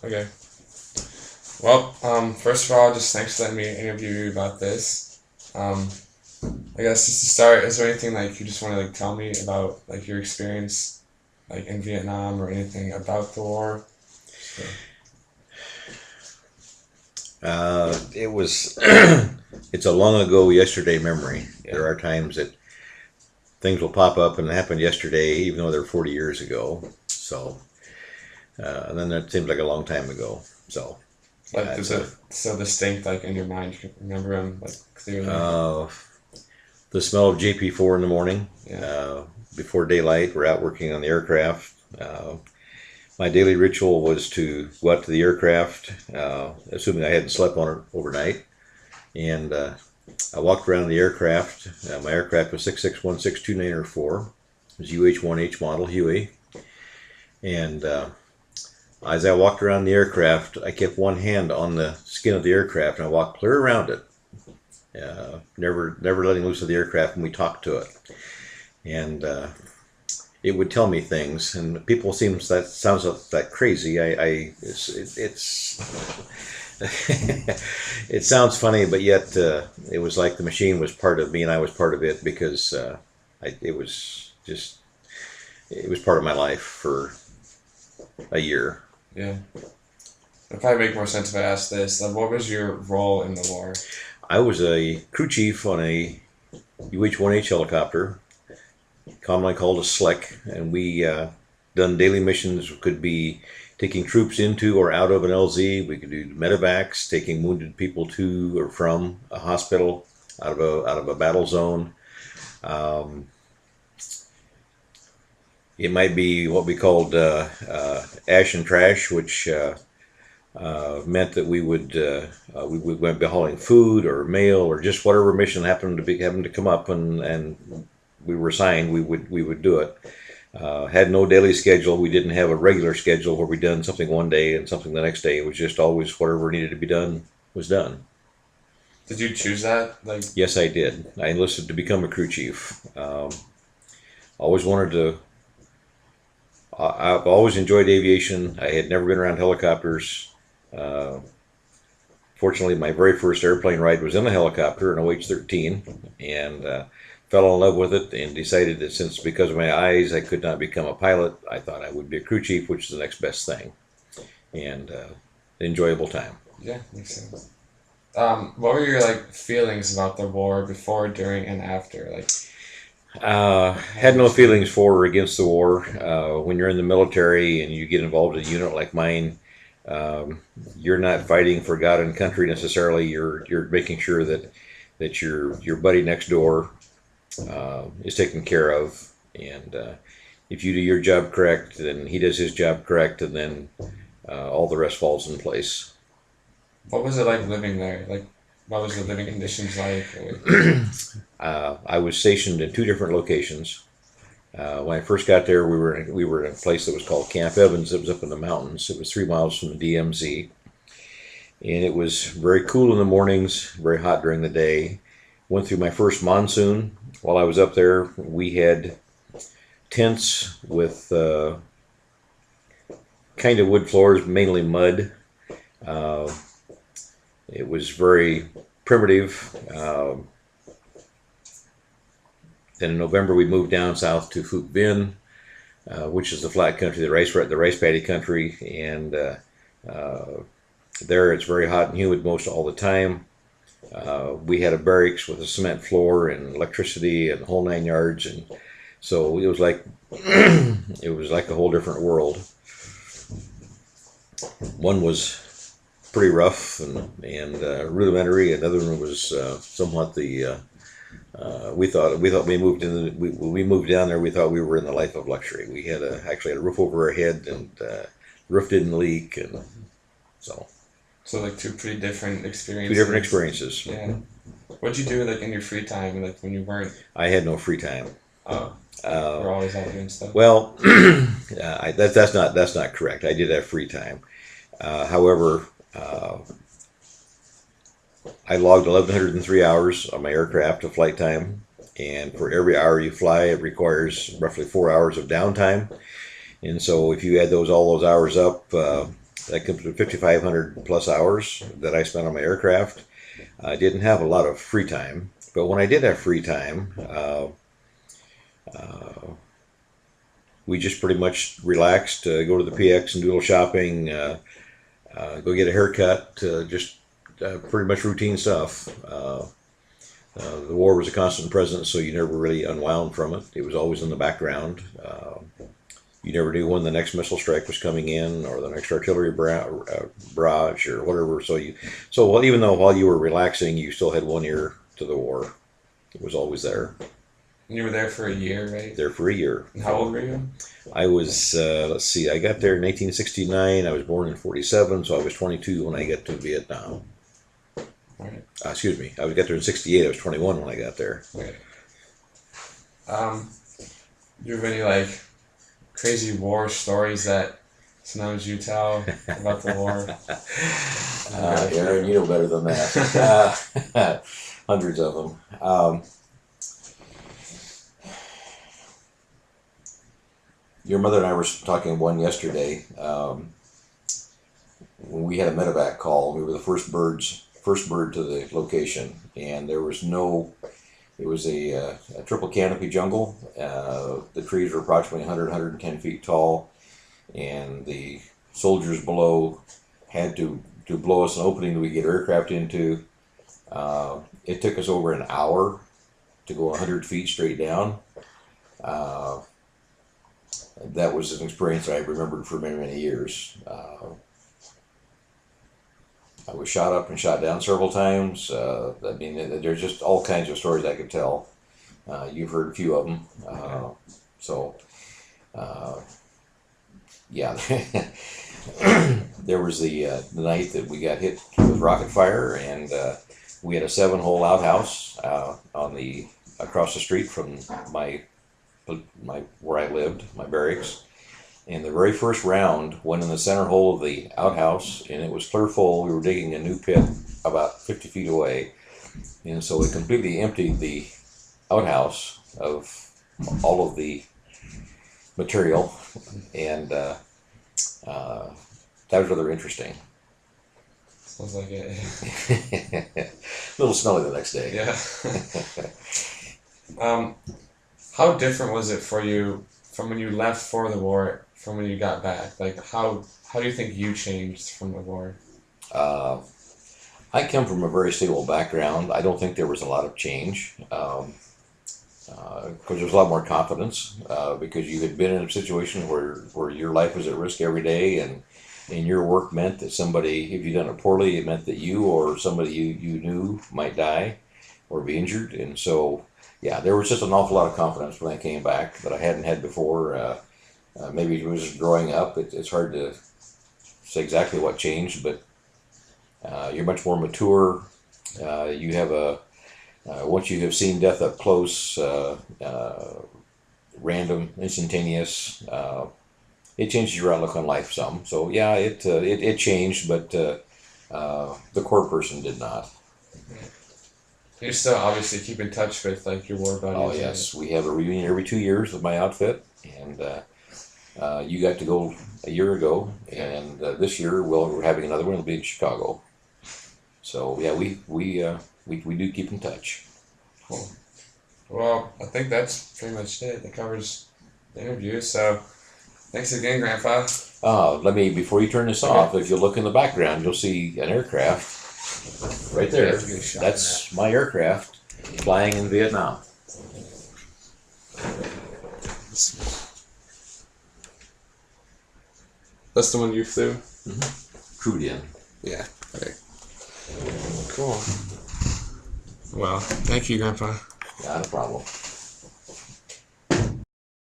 Okay. Well, first of all, just thanks for letting me interview you about this. Um, I guess just to start, is there anything like you just want to like tell me about like your experience like in Vietnam or anything about the war? So, It was, it's a long ago yesterday memory. yeah. There are times that things will pop up and happened yesterday, even though they're 40 years ago. So, and then that seems like a long time ago. So, Like, yeah, does it's it so distinct like in your mind? You can remember them like clearly. uh, the smell of JP4 in the morning, Yeah. uh, before daylight. We're out working on the aircraft. My daily ritual was to go out to the aircraft, assuming I hadn't slept on it overnight, and I walked around the aircraft. My aircraft was 66162904. It was UH-1H model Huey. And as I walked around the aircraft, I kept one hand on the skin of the aircraft and I walked clear around it, never letting loose of the aircraft, and we talked to it. And it would tell me things, and people seems that sounds that crazy. It's it sounds funny, but yet it was like the machine was part of me and I was part of it, because it was just, it was part of my life for a year. Yeah. It'd probably make more sense if I asked this. Like, what was your role in the war? I was a crew chief on a UH-1H helicopter, commonly called a slick, and we done daily missions. Could be taking troops into or out of an LZ. We could do medevacs, taking wounded people to or from a hospital, out of a battle zone. Um, it might be what we called ash and trash, which meant that we would be hauling food or mail or just whatever mission happened to come up, and we were assigned. We would do it. Had no daily schedule. We didn't have a regular schedule where we done something one day and something the next day. It was just always whatever needed to be done was done. Did you choose that? Like, Yes, I did. I enlisted to become a crew chief. Always wanted to. I've always enjoyed aviation. I had never been around helicopters. Uh, Fortunately, my very first airplane ride was in a helicopter, an OH-13, and fell in love with it and decided that since because of my eyes I could not become a pilot, I thought I would be a crew chief, which is the next best thing, and enjoyable time. yeah, makes sense. What were your like feelings about the war before, during, and after? Like, how Had did no you? feelings for or against the war. When you're in the military and you get involved in a unit like mine, you're not fighting for God and country necessarily. You're making sure that your buddy next door is taken care of, and if you do your job correct, then he does his job correct, and then all the rest falls in place. What was it like living there? Like, what was the living conditions like? Or, I was stationed in two different locations. When I first got there, we were in a place that was called Camp Evans. It was up in the mountains. It was 3 miles from the DMZ, and it was very cool in the mornings, very hot during the day. Went through my first monsoon. While I was up there, we had tents with kind of wood floors, mainly mud. Uh, it was very primitive. Then in November, we moved down south to Phuc Vinh, which is the flat country, the rice paddy country, and there it's very hot and humid most all the time. We had a barracks with a cement floor and electricity and the whole 9 yards, and so it was like it was like a whole different world. One was pretty rough and rudimentary. Another one was somewhat the we thought we moved in. We moved down there. We thought we were in the life of luxury. We had actually had a roof over our head, and the roof didn't leak, and so so like two pretty different two experiences. different experiences. Yeah. What'd you do like in your free time, like when you weren't? I had no free time. Oh, you're Uh, always out doing stuff. well, that's not correct. I did have free time. However, I logged 1,103 hours on my aircraft of flight time, and for every hour you fly, it requires roughly 4 hours of downtime. And so, if you add all those hours up, that comes to 5,500 plus hours that I spent on my aircraft. I didn't have a lot of free time, but when I did have free time, we just pretty much relaxed, go to the PX and do a little shopping, go get a haircut, just pretty much routine stuff. The war was a constant presence, so you never really unwound from it. It was always in the background. You never knew when the next missile strike was coming in, or the next artillery barrage, or whatever. So even though while you were relaxing, you still had one ear to the war. It was always there. And you were there for a year, right? There for a year. And how old were you? I was, let's see, I got there in 1969. I was born in 47, so I was 22 when I got to Vietnam. Right. Excuse me, I got there in 68. I was 21 when I got there. Okay. Do you have any like crazy war stories that sometimes you tell about the war? Aaron, you know better than that. Hundreds of them. Your mother and I were talking one yesterday. When we had a medevac call, we were the first bird to the location, and there was no. It was a triple canopy jungle. The trees were approximately 100, 110 feet tall, and the soldiers below had to blow us an opening that we get aircraft into. It took us over an hour to go 100 feet straight down. That was an experience I remembered for many, many years. I was shot up and shot down several times. I mean, there's just all kinds of stories I could tell. You've heard a few of them. Yeah. There was the night that we got hit with rocket fire, and we had a 7-hole outhouse across the street from where I lived, my barracks. And the very first round went in the center hole of the outhouse, and it was clear full. We were digging a new pit about 50 feet away, and so it completely emptied the outhouse of all of the material, and that was rather interesting. Sounds like it. A little smelly the next day. Yeah. How different was it for you from when you left for the war from when you got back? Like, how do you think you changed from the war? I come from a very stable background. I don't think there was a lot of change. Because there was a lot more confidence, because you had been in a situation where your life was at risk every day, and your work meant that somebody, if you done it poorly, it meant that you or somebody you knew might die or be injured. And so, yeah, there was just an awful lot of confidence when I came back that I hadn't had before. Maybe it was just growing up. It's hard to say exactly what changed, but you're much more mature. You have once you have seen death up close, random, instantaneous, it changes your outlook on life some. So yeah, it changed, but the core person did not. You still obviously keep in touch with like your war buddies. Oh yes, we have a reunion every 2 years with my outfit, and you got to go a year ago, and this year we're having another one. It'll be in Chicago. So yeah, we do keep in touch. Cool. Well, I think that's pretty much it. That covers the interview. So thanks again, Grandpa. Before you turn this off, if you look in the background, you'll see an aircraft right there. That's my aircraft flying in Vietnam. That's the one you flew? Mm-hmm. Crewed in. Yeah. Okay. Cool. Well, thank you, Grandpa. Not a problem.